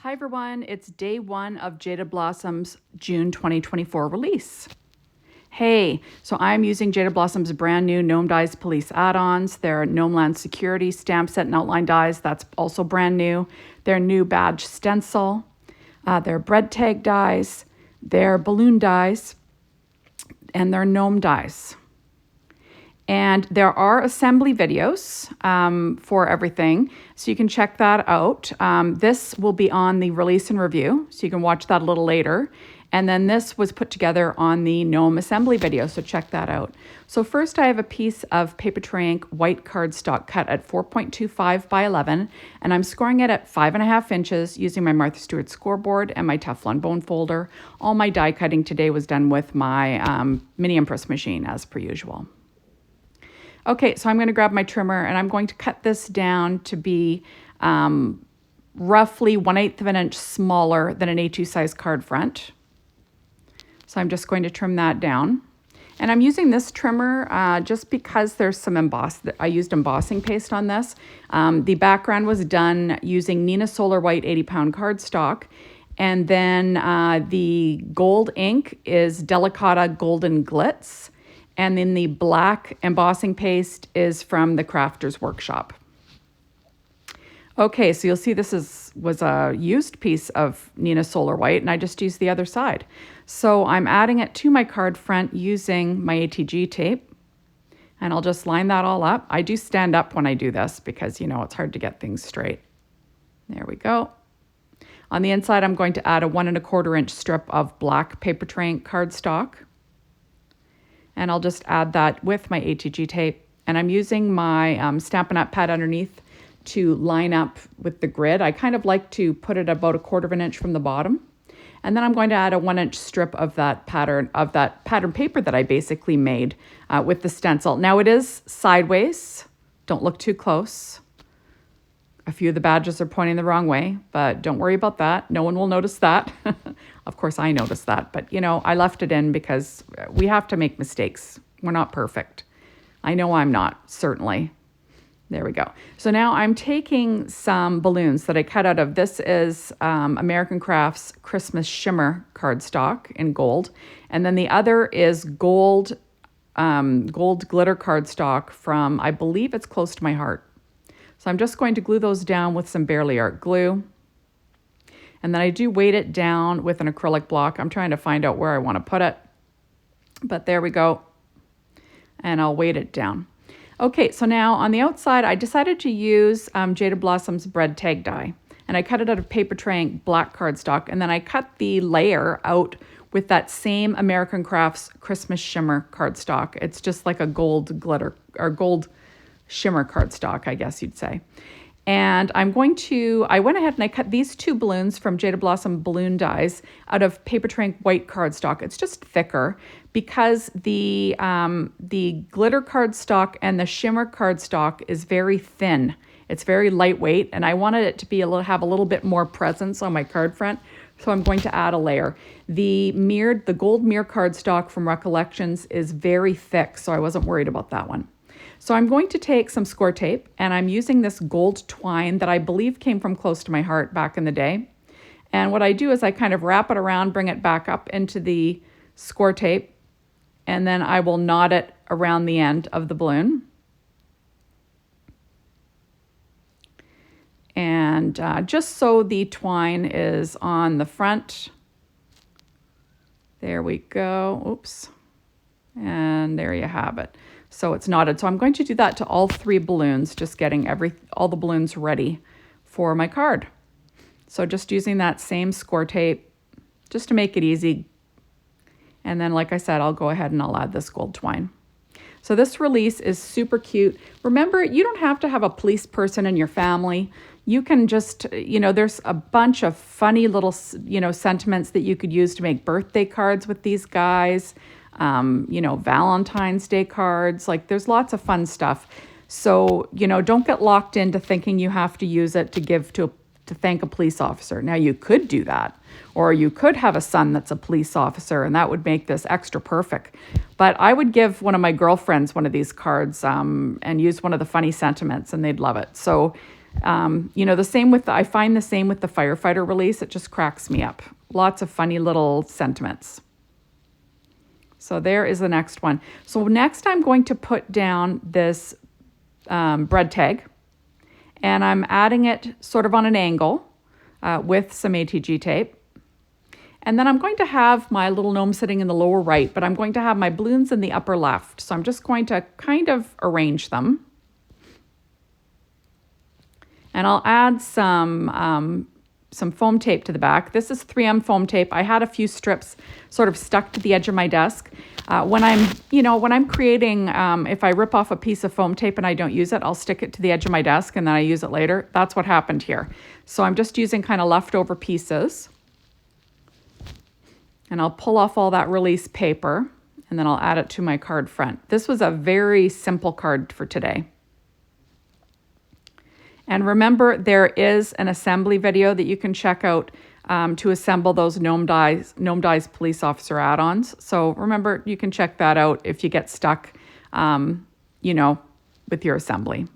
Hi everyone, it's day one of Jaded Blossom's June 2024 release. Hey, so I'm using Jaded Blossom's brand new Gnome dies Police Add Ons. Their Gnomeland Security stamp set and outline dies, that's also brand new. Their new badge stencil, their bread tag dies, their balloon dies, and their gnome dies. And there are assembly videos for everything, so you can check that out. This will be on the release and review, so you can watch that a little later. And then this was put together on the Gnome assembly video, so check that out. So first I have a piece of paper tray ink white cardstock cut at 4.25 by 11, and I'm scoring it at 5.5 inches using my Martha Stewart scoreboard and my Teflon bone folder. All my die cutting today was done with my mini impress machine as per usual. Okay, so I'm going to grab my trimmer and I'm going to cut this down to be roughly 1/8 of an inch smaller than an A2 size card front. So I'm just going to trim that down. And I'm using this trimmer just because there's some I used embossing paste on this. The background was done using Nina Solar White 80-pound cardstock. And then the gold ink is Delicata Golden Glitz. And then the black embossing paste is from the Crafter's Workshop. Okay, so you'll see this was a used piece of Nina Solar White, and I just used the other side. So I'm adding it to my card front using my ATG tape, and I'll just line that all up. I do stand up when I do this because, you know, it's hard to get things straight. There we go. On the inside, I'm going to add a 1 1/4 inch strip of black paper tray ink cardstock. And I'll just add that with my ATG tape. And I'm using my Stampin' Up! Pad underneath to line up with the grid. I kind of like to put it about 1/4 of an inch from the bottom. And then I'm going to add a 1 inch strip of that pattern paper that I basically made with the stencil. Now it is sideways. Don't look too close. A few of the badges are pointing the wrong way, but don't worry about that. No one will notice that. Of course, I noticed that, but you know, I left it in because we have to make mistakes. We're not perfect. I know I'm not, certainly. There we go. So now I'm taking some balloons that I cut out of. This is American Crafts Christmas Shimmer cardstock in gold. And then the other is gold glitter cardstock from, I believe it's Close to My Heart. So I'm just going to glue those down with some Barely Art glue. And then I do weight it down with an acrylic block. I'm trying to find out where I want to put it. But there we go. And I'll weight it down. Okay, so now on the outside, I decided to use Jaded Blossom's bread tag die. And I cut it out of paper tray ink black cardstock. And then I cut the layer out with that same American Crafts Christmas Shimmer cardstock. It's just like a gold glitter or gold shimmer cardstock, I guess you'd say. And I went ahead and I cut these two balloons from Jaded Blossom balloon dies out of paper tray ink white cardstock. It's just thicker because the glitter cardstock and the shimmer cardstock is very thin. It's very lightweight, and I wanted it to have a little bit more presence on my card front. So I'm going to add a layer. The gold mirror cardstock from Recollections is very thick, so I wasn't worried about that one. So I'm going to take some score tape, and I'm using this gold twine that I believe came from Close to My Heart back in the day. And what I do is I kind of wrap it around, bring it back up into the score tape, and then I will knot it around the end of the balloon. And just so the twine is on the front. There we go. Oops. And there you have it. So it's knotted. So I'm going to do that to all 3 balloons, just getting all the balloons ready for my card. So just using that same score tape just to make it easy. And then, like I said, I'll go ahead and I'll add this gold twine. So this release is super cute. Remember, you don't have to have a police person in your family. You can just, you know, there's a bunch of funny little, you know, sentiments that you could use to make birthday cards with these guys. You know, Valentine's Day cards, like there's lots of fun stuff. So, you know, don't get locked into thinking you have to use it to give to thank a police officer. Now you could do that, or you could have a son that's a police officer, and that would make this extra perfect. But I would give one of my girlfriends one of these cards and use one of the funny sentiments, and they'd love it. So You know, I find the same with the firefighter release. It just cracks me up. Lots of funny little sentiments. So there is the next one. So next I'm going to put down this bread tag, and I'm adding it sort of on an angle with some ATG tape. And then I'm going to have my little gnome sitting in the lower right, but I'm going to have my balloons in the upper left. So I'm just going to kind of arrange them. And I'll add some foam tape to the back. This is 3M foam tape. I had a few strips sort of stuck to the edge of my desk. When I'm creating, if I rip off a piece of foam tape and I don't use it, I'll stick it to the edge of my desk and then I use it later. That's what happened here. So I'm just using kind of leftover pieces. And I'll pull off all that release paper, and then I'll add it to my card front. This was a very simple card for today. And remember, there is an assembly video that you can check out to assemble those Gnome Dies Police Officer add-ons. So remember, you can check that out if you get stuck, with your assembly.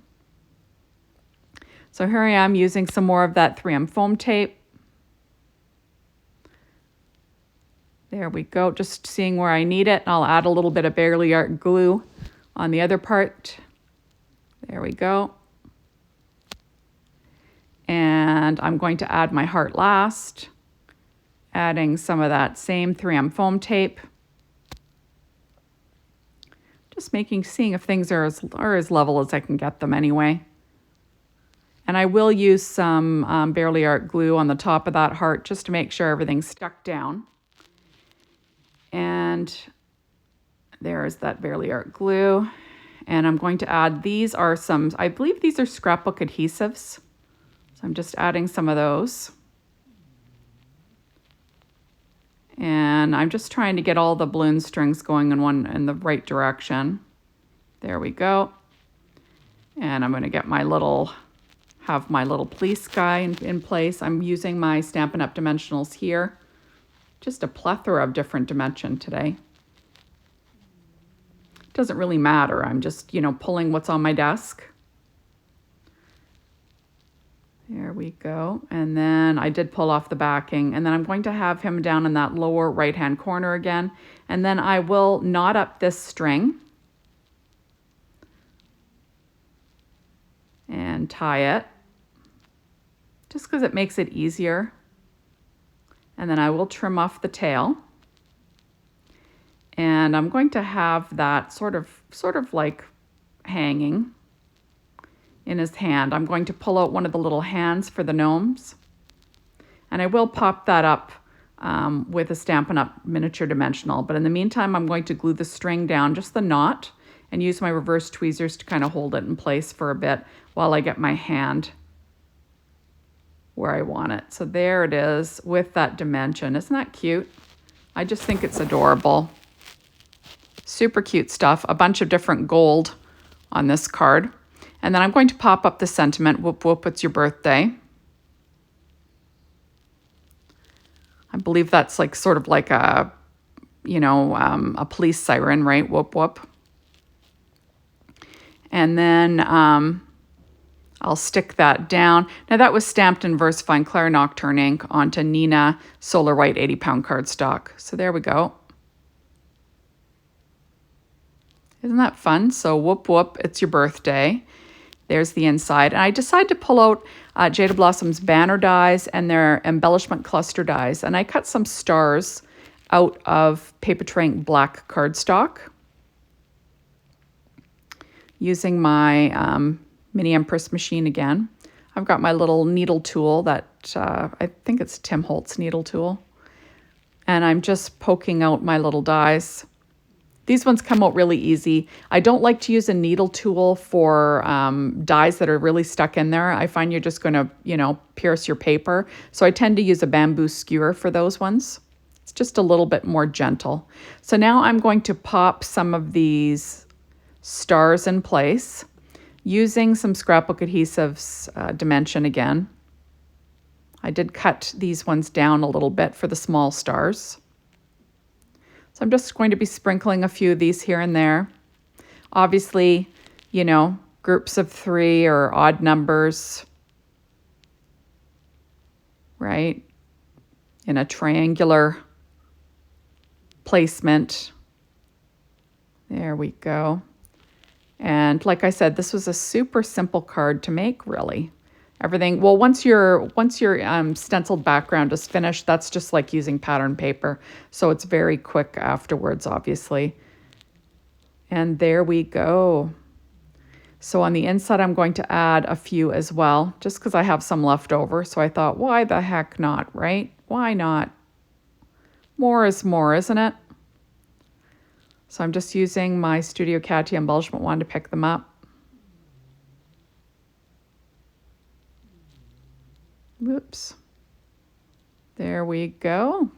So here I am using some more of that 3M foam tape. There we go, just seeing where I need it. I'll add a little bit of Barely Art glue on the other part. There we go. And I'm going to add my heart last, adding some of that same 3M foam tape. Just seeing if things are as level as I can get them anyway. And I will use some Barely Art glue on the top of that heart just to make sure everything's stuck down. And there's that Barely Art glue. And I'm going to add, I believe these are scrapbook adhesives. So I'm just adding some of those. And I'm just trying to get all the balloon strings going in the right direction. There we go. And I'm going to get have my little police guy in place. I'm using my Stampin' Up! Dimensionals here. Just a plethora of different dimension today. Doesn't really matter. I'm just, pulling what's on my desk. There we go. And then I did pull off the backing. And then I'm going to have him down in that lower right-hand corner again. And then I will knot up this string and tie it, just because it makes it easier. And then I will trim off the tail. And I'm going to have that sort of like hanging in his hand. I'm going to pull out one of the little hands for the gnomes. And I will pop that up with a Stampin' Up! Miniature dimensional. But in the meantime, I'm going to glue the string down, just the knot, and use my reverse tweezers to kind of hold it in place for a bit while I get my hand where I want it. So there it is with that dimension. Isn't that cute? I just think it's adorable. Super cute stuff. A bunch of different gold on this card. And then I'm going to pop up the sentiment, whoop whoop, it's your birthday. I believe that's sort of like a police siren, right? Whoop whoop. And then I'll stick that down. Now that was stamped in VersaFine Clair Nocturne ink onto Nina Solar White 80-pound cardstock. So there we go. Isn't that fun? So whoop whoop, it's your birthday. There's the inside. And I decided to pull out Jaded Blossom's banner dies and their Embellishment Cluster dies. And I cut some stars out of Paper Ink black cardstock using my Mini Empress machine again. I've got my little needle tool that I think it's Tim Holtz needle tool. And I'm just poking out my little dies. These ones come out really easy. I don't like to use a needle tool for dies that are really stuck in there. I find you're just going to, pierce your paper. So I tend to use a bamboo skewer for those ones. It's just a little bit more gentle. So now I'm going to pop some of these stars in place using some scrapbook adhesives dimension again. I did cut these ones down a little bit for the small stars. So I'm just going to be sprinkling a few of these here and there. Obviously, groups of 3 or odd numbers right? In a triangular placement. There we go. And like I said, this was a super simple card to make, really. Everything, well, once your stenciled background is finished, that's just like using pattern paper. So it's very quick afterwards, obviously. And there we go. So on the inside, I'm going to add a few as well, just because I have some left over. So I thought, why the heck not, right? Why not? More is more, isn't it? So I'm just using my Studio Catty embellishment wand to pick them up. Whoops. There we go.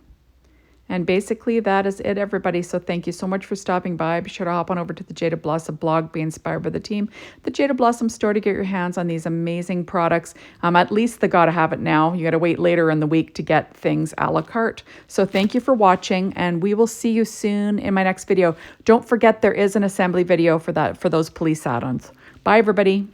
And basically that is it, everybody. So thank you so much for stopping by. Be sure to hop on over to the Jaded Blossom blog, be inspired by the team. The Jaded Blossom store to get your hands on these amazing products. At least the gotta have it now. You gotta wait later in the week to get things a la carte. So thank you for watching, and we will see you soon in my next video. Don't forget there is an assembly video for those police add-ons. Bye, everybody.